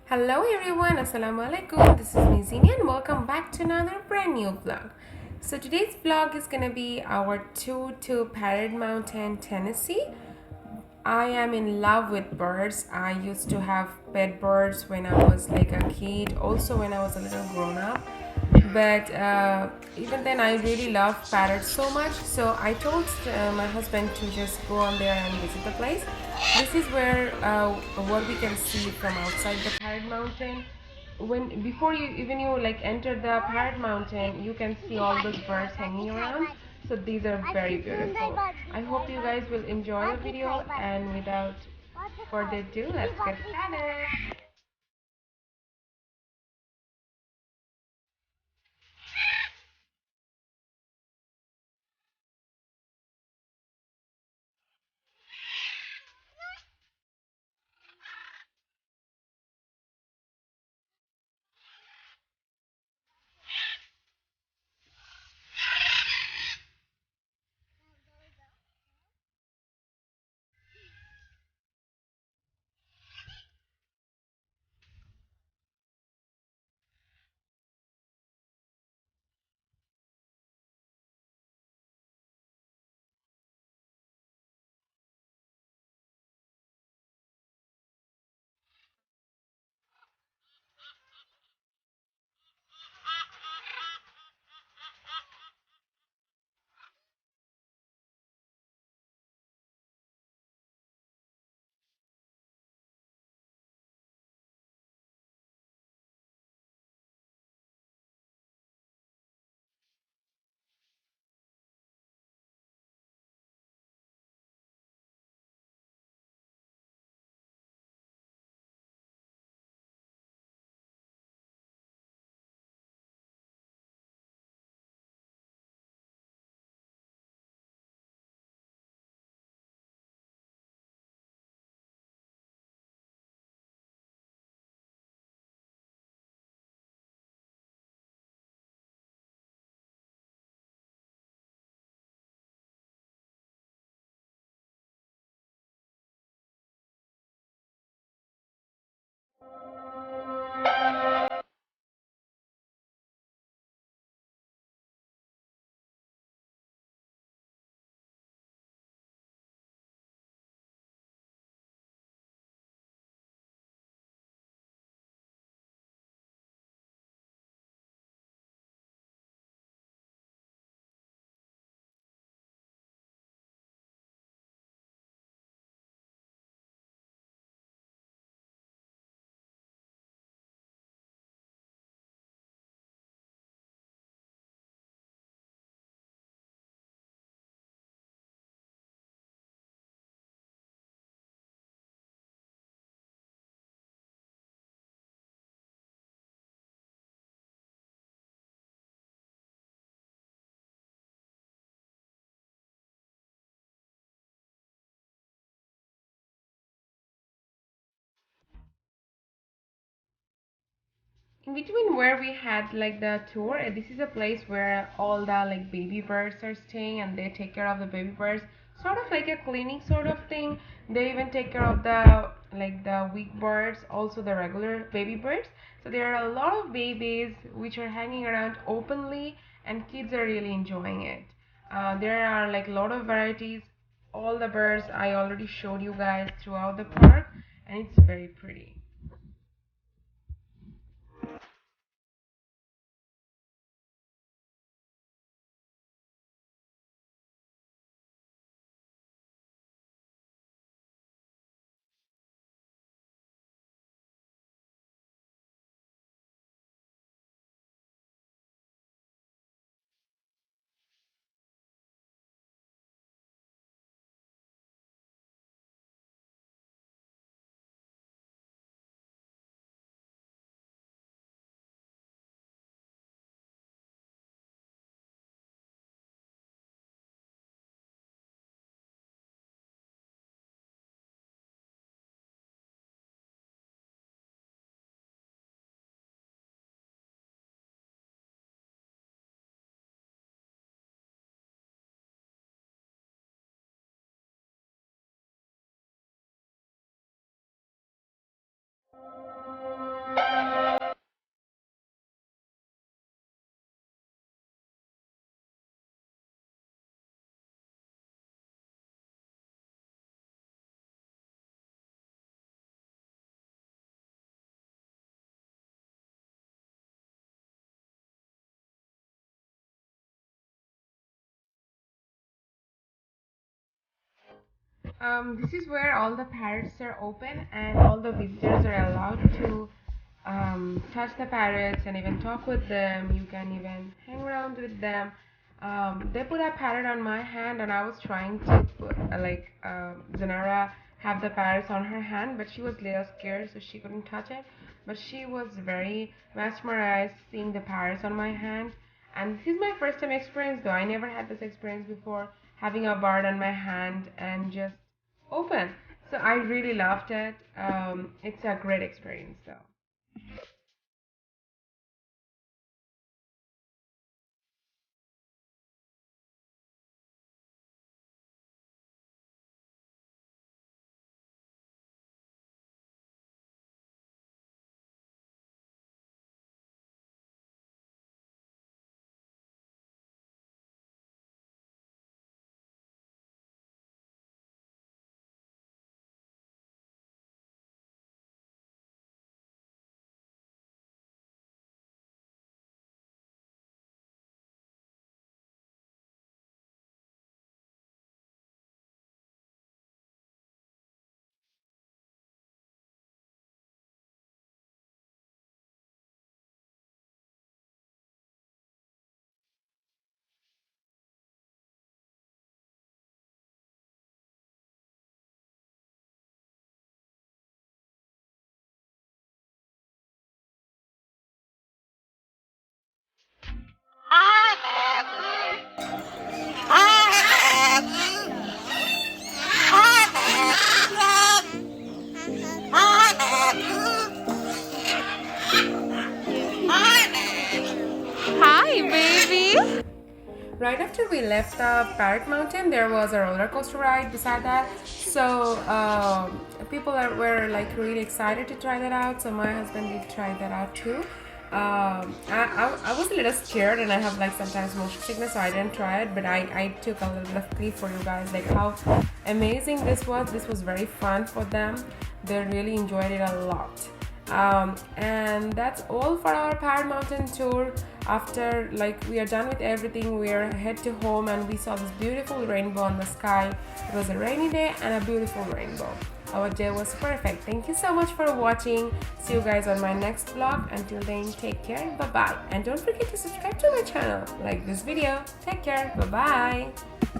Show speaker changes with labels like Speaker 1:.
Speaker 1: Hello everyone, Assalamu alaikum. This is me Zinnia and welcome back to another brand new vlog. So today's vlog is gonna be our tour to Parrot Mountain, Tennessee. I am in love with birds. I used to have pet birds when I was like a kid, also when I was a little grown up. But even then, I really love parrots so much. So I told my husband to just go on there and visit the place. This is where what we can see from outside the Parrot Mountain. When before you even you like enter the Parrot Mountain, you can see all those birds hanging around. So these are very beautiful. I hope you guys will enjoy the video, and without further ado, let's get started. In between where we had like the tour, this is a place where all the like baby birds are staying and they take care of the baby birds, sort of like a clinic sort of thing. They even take care of the like the weak birds, also the regular baby birds. So there are a lot of babies which are hanging around openly, and kids are really enjoying it. There are like a lot of varieties. All the birds I already showed you guys throughout the park, and it's very pretty. This is where all the parrots are open and all the visitors are allowed to touch the parrots and even talk with them. You can even hang around with them. They put a parrot on my hand, and I was trying to put, Zanara have the parrots on her hand, but she was a little scared, so she couldn't touch it. But she was very mesmerized seeing the parrots on my hand. And this is my first time experience, though I never had this experience before, having a bird on my hand and just open. So I really loved it. It's a great experience, though.
Speaker 2: Hi, baby.
Speaker 1: Right after we left the Parrot Mountain, there was a roller coaster ride beside that. So people were like really excited to try that out. So my husband did try that out too. I was a little scared and I have like sometimes motion sickness, so I didn't try it. But I took a little bit of clip for you guys, like how amazing this was. This was very fun for them. They really enjoyed it a lot. And that's all for our Parrot Mountain tour. After like we are done with everything, we are head to home and we saw this beautiful rainbow in the sky. It was a rainy day and a beautiful rainbow. Our day was perfect. Thank you so much for watching. See you guys on my next vlog. Until then, take care. Bye bye. And don't forget to subscribe to my channel. Like this video. Take care. Bye bye.